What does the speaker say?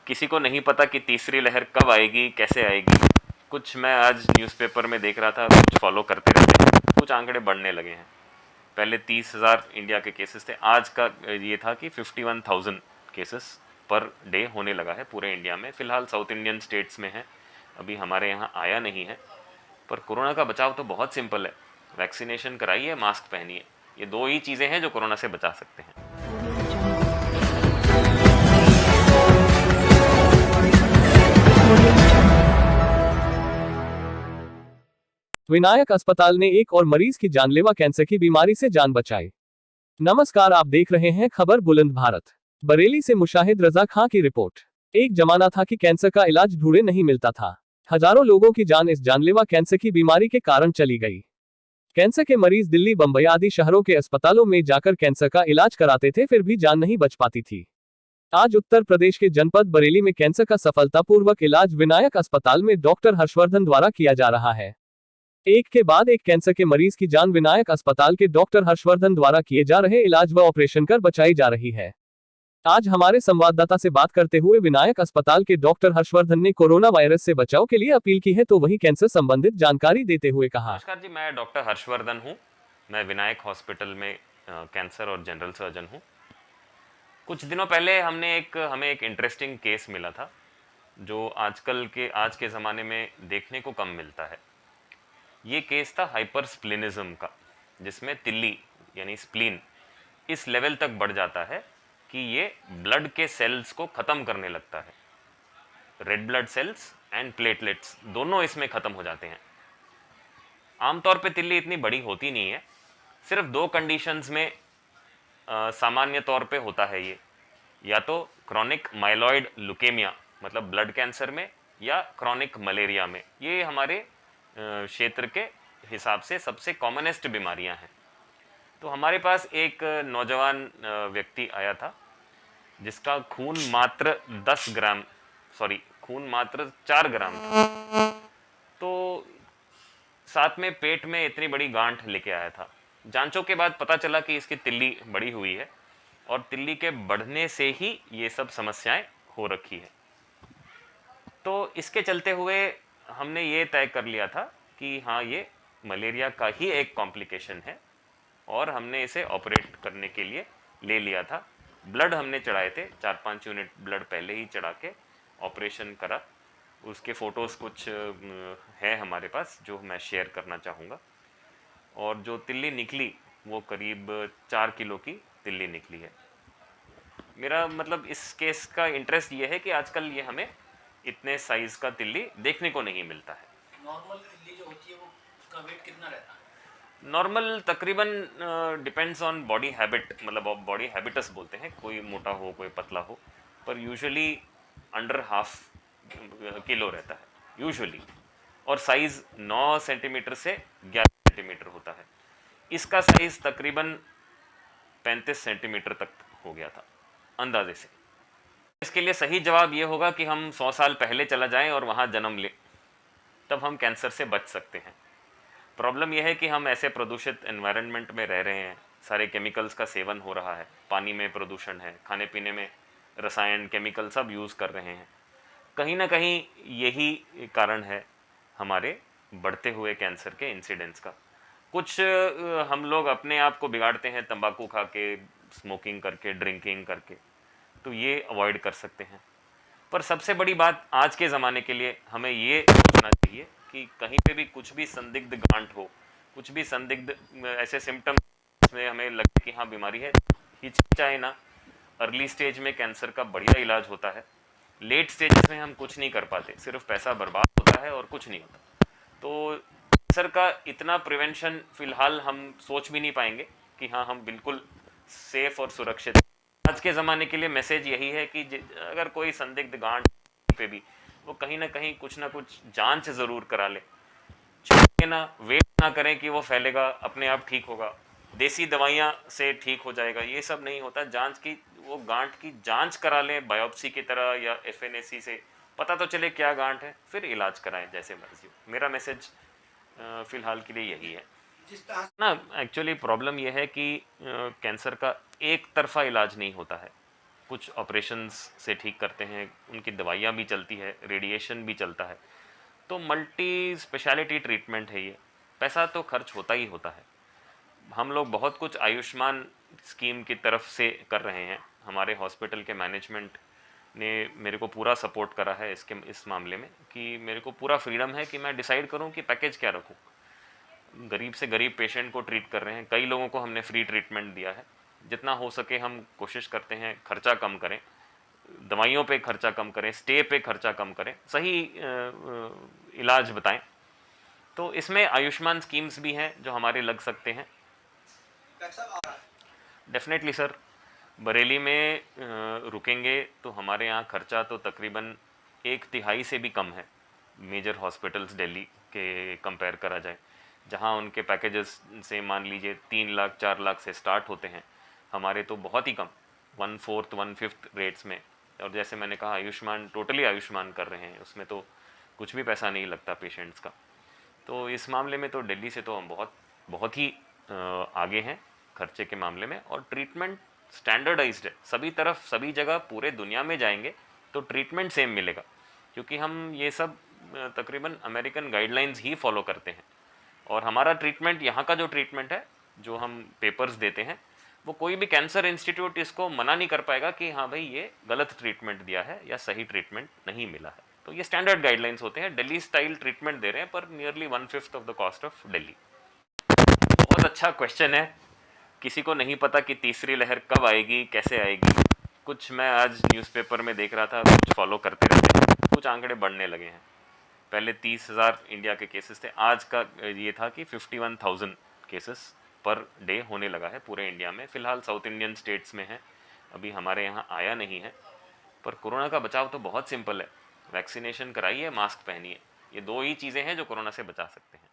किसी को नहीं पता कि तीसरी लहर कब आएगी, कैसे आएगी। कुछ मैं आज न्यूज़पेपर में देख रहा था, कुछ फॉलो करते रहते हैं, कुछ आंकड़े बढ़ने लगे हैं। पहले 30,000 इंडिया के केसेस थे, आज का ये था कि 51,000 केसेस पर डे होने लगा है पूरे इंडिया में। फ़िलहाल साउथ इंडियन स्टेट्स में है, अभी हमारे यहाँ आया नहीं है। पर कोरोना का बचाव तो बहुत सिंपल है, वैक्सीनेशन कराइए, मास्क पहनिए। ये दो ही चीज़ें हैं जो कोरोना से बचा सकते हैं। विनायक अस्पताल ने एक और मरीज की जानलेवा कैंसर की बीमारी से जान बचाई। नमस्कार, आप देख रहे हैं खबर बुलंद भारत। बरेली से मुशाहिद रजा खां की रिपोर्ट। एक जमाना था कि कैंसर का इलाज ढूंढे नहीं मिलता था। हजारों लोगों की जान इस जानलेवा कैंसर की बीमारी के कारण चली गई। कैंसर के मरीज दिल्ली, बंबई आदि शहरों के अस्पतालों में जाकर कैंसर का इलाज कराते थे, फिर भी जान नहीं बच पाती थी। आज उत्तर प्रदेश के जनपद बरेली में कैंसर का सफलतापूर्वक इलाज विनायक अस्पताल में डॉक्टर हर्षवर्धन द्वारा किया जा रहा है। एक के बाद एक कैंसर के मरीज की जान विनायक अस्पताल के डॉक्टर हर्षवर्धन द्वारा किए जा रहे इलाज व ऑपरेशन कर बचाई जा रही है। आज हमारे संवाददाता से बात करते हुए विनायक अस्पताल के डॉक्टर हर्षवर्धन ने कोरोना वायरस से बचाव के लिए अपील की है, तो वहीं कैंसर संबंधित जानकारी देते हुए कहा। नमस्कार जी, मैं डॉक्टर हर्षवर्धन हूँ। मैं विनायक हॉस्पिटल में कैंसर और जनरल सर्जन हूँ। कुछ दिनों पहले हमें एक इंटरेस्टिंग केस मिला था, जो आज के ज़माने में देखने को कम मिलता है। ये केस था हाइपरस्प्लिनिज्म का, जिसमें तिल्ली यानी स्प्लीन इस लेवल तक बढ़ जाता है कि ये ब्लड के सेल्स को ख़त्म करने लगता है। Red blood cells and platelets दोनों इसमें ख़त्म हो जाते हैं। आमतौर पे तिल्ली इतनी बड़ी होती नहीं है, सिर्फ दो कंडीशंस में सामान्य तौर पे होता है ये, या तो क्रॉनिक माइलॉइड ल्यूकेमिया मतलब ब्लड कैंसर में, या क्रॉनिक मलेरिया में। ये हमारे क्षेत्र के हिसाब से सबसे कॉमनेस्ट बीमारियां हैं। तो हमारे पास एक नौजवान व्यक्ति आया था, जिसका खून मात्र 4 ग्राम था। तो साथ में पेट में इतनी बड़ी गांठ लेके आया था। जांचों के बाद पता चला कि इसकी तिल्ली बड़ी हुई है, और तिल्ली के बढ़ने से ही ये सब समस्याएं हो रखी है। तो इसके चलते हुए हमने ये तय कर लिया था कि हाँ, ये मलेरिया का ही एक कॉम्प्लिकेशन है, और हमने इसे ऑपरेट करने के लिए ले लिया था। ब्लड हमने चढ़ाए थे, 4-5 यूनिट ब्लड पहले ही चढ़ा के ऑपरेशन करा। उसके फ़ोटोज़ कुछ है हमारे पास, जो मैं शेयर करना चाहूँगा। और जो तिल्ली निकली वो करीब 4 किलो की तिल्ली निकली है। मेरा मतलब इस केस का इंटरेस्ट ये है कि आजकल ये हमें इतने साइज का तिल्ली देखने को नहीं मिलता है। नॉर्मल तिल्ली जो होती है वो उसका वेट कितना रहता है? नॉर्मल तकरीबन डिपेंड्स ऑन बॉडी हैबिट, मतलब बॉडी हैबिटस बोलते हैं, कोई मोटा हो कोई पतला हो, पर यूजुअली अंडर हाफ किलो रहता है यूजुअली। और साइज 9 सेंटीमीटर से 11 सेंटीमीटर होता है। इसका साइज तकरीबन 35 सेंटीमीटर तक हो गया था अंदाजे से। इसके लिए सही जवाब ये होगा कि हम 100 साल पहले चला जाएं और वहाँ जन्म लें, तब हम कैंसर से बच सकते हैं। प्रॉब्लम यह है कि हम ऐसे प्रदूषित एनवायरनमेंट में रह रहे हैं, सारे केमिकल्स का सेवन हो रहा है, पानी में प्रदूषण है, खाने पीने में रसायन केमिकल सब यूज़ कर रहे हैं। कहीं ना कहीं यही कारण है हमारे बढ़ते हुए कैंसर के इंसिडेंस का। कुछ हम लोग अपने आप को बिगाड़ते हैं तंबाकू खा के, स्मोकिंग करके, ड्रिंकिंग करके, तो ये अवॉइड कर सकते हैं। पर सबसे बड़ी बात आज के ज़माने के लिए हमें ये सोचना चाहिए कि कहीं पे भी कुछ भी संदिग्ध गांठ हो, कुछ भी संदिग्ध ऐसे सिम्टम्स में हमें लगे कि हाँ बीमारी है, हिचकिचाए ना। अर्ली स्टेज में कैंसर का बढ़िया इलाज होता है, लेट स्टेजेस में हम कुछ नहीं कर पाते, सिर्फ पैसा बर्बाद होता है और कुछ नहीं होता। तो कैंसर का इतना प्रिवेंशन फिलहाल हम सोच भी नहीं पाएंगे कि हाँ हम बिल्कुल सेफ और सुरक्षित। आज के ज़माने के लिए मैसेज यही है कि अगर कोई संदिग्ध गांठ पे भी, वो कहीं ना कहीं कुछ ना कुछ जांच ज़रूर करा ले। छोड़िए ना, वेट ना करें कि वो फैलेगा, अपने आप ठीक होगा, देसी दवाइयाँ से ठीक हो जाएगा, ये सब नहीं होता। जांच की, वो गांठ की जांच करा लें बायोप्सी की तरह या FNAC से, पता तो चले क्या गांठ है, फिर इलाज कराएं जैसे मर्जी हो। मेरा मैसेज फ़िलहाल के लिए यही है ना। एक्चुअली प्रॉब्लम यह है कि कैंसर का एक तरफा इलाज नहीं होता है। कुछ ऑपरेशंस से ठीक करते हैं, उनकी दवाइयाँ भी चलती है, रेडिएशन भी चलता है। तो मल्टी स्पेशलिटी ट्रीटमेंट है ये। पैसा तो खर्च होता ही होता है। हम लोग बहुत कुछ आयुष्मान स्कीम की तरफ से कर रहे हैं। हमारे हॉस्पिटल के मैनेजमेंट ने मेरे को पूरा सपोर्ट करा है इस मामले में, कि मेरे को पूरा फ्रीडम है कि मैं डिसाइड करूं कि पैकेज क्या रखूं। गरीब से गरीब पेशेंट को ट्रीट कर रहे हैं, कई लोगों को हमने फ्री ट्रीटमेंट दिया है। जितना हो सके हम कोशिश करते हैं खर्चा कम करें, दवाइयों पे खर्चा कम करें, स्टे पे खर्चा कम करें, सही इलाज बताएं। तो इसमें आयुष्मान स्कीम्स भी हैं जो हमारे लग सकते हैं। डेफिनेटली सर, बरेली में रुकेंगे तो हमारे यहाँ खर्चा तो तकरीबन 1/3 से भी कम है मेजर हॉस्पिटल्स दिल्ली के कंपेयर करा जाए, जहाँ उनके पैकेजेस से मान लीजिए 3 लाख 4 लाख से स्टार्ट होते हैं, हमारे तो बहुत ही कम 1/4 1/5 रेट्स में। और जैसे मैंने कहा आयुष्मान, टोटली आयुष्मान कर रहे हैं, उसमें तो कुछ भी पैसा नहीं लगता पेशेंट्स का। तो इस मामले में तो दिल्ली से तो हम बहुत बहुत ही आगे हैं खर्चे के मामले में। और ट्रीटमेंट स्टैंडर्डाइज्ड है सभी तरफ, सभी जगह, पूरे दुनिया में जाएंगे तो ट्रीटमेंट सेम मिलेगा, क्योंकि हम ये सब तकरीबन अमेरिकन गाइडलाइंस ही फॉलो करते हैं। और हमारा ट्रीटमेंट, यहाँ का जो ट्रीटमेंट है, जो हम पेपर्स देते हैं, वो कोई भी कैंसर इंस्टीट्यूट इसको मना नहीं कर पाएगा कि हाँ भाई ये गलत ट्रीटमेंट दिया है या सही ट्रीटमेंट नहीं मिला है। तो ये स्टैंडर्ड गाइडलाइंस होते हैं। दिल्ली स्टाइल ट्रीटमेंट दे रहे हैं, पर nearly 1/5 of the cost of Delhi. बहुत अच्छा क्वेश्चन है। किसी को नहीं पता कि तीसरी लहर कब आएगी, कैसे आएगी। कुछ मैं आज न्यूज़पेपर में देख रहा था, कुछ फॉलो करते रहते हैं, कुछ आंकड़े बढ़ने लगे हैं। पहले 30,000 इंडिया के केसेस थे, आज का ये था कि 51,000 केसेस पर डे होने लगा है पूरे इंडिया में। फ़िलहाल साउथ इंडियन स्टेट्स में है, अभी हमारे यहाँ आया नहीं है। पर कोरोना का बचाव तो बहुत सिंपल है, वैक्सीनेशन कराइए, मास्क पहनिए। ये 2 ही चीज़ें हैं जो कोरोना से बचा सकते हैं।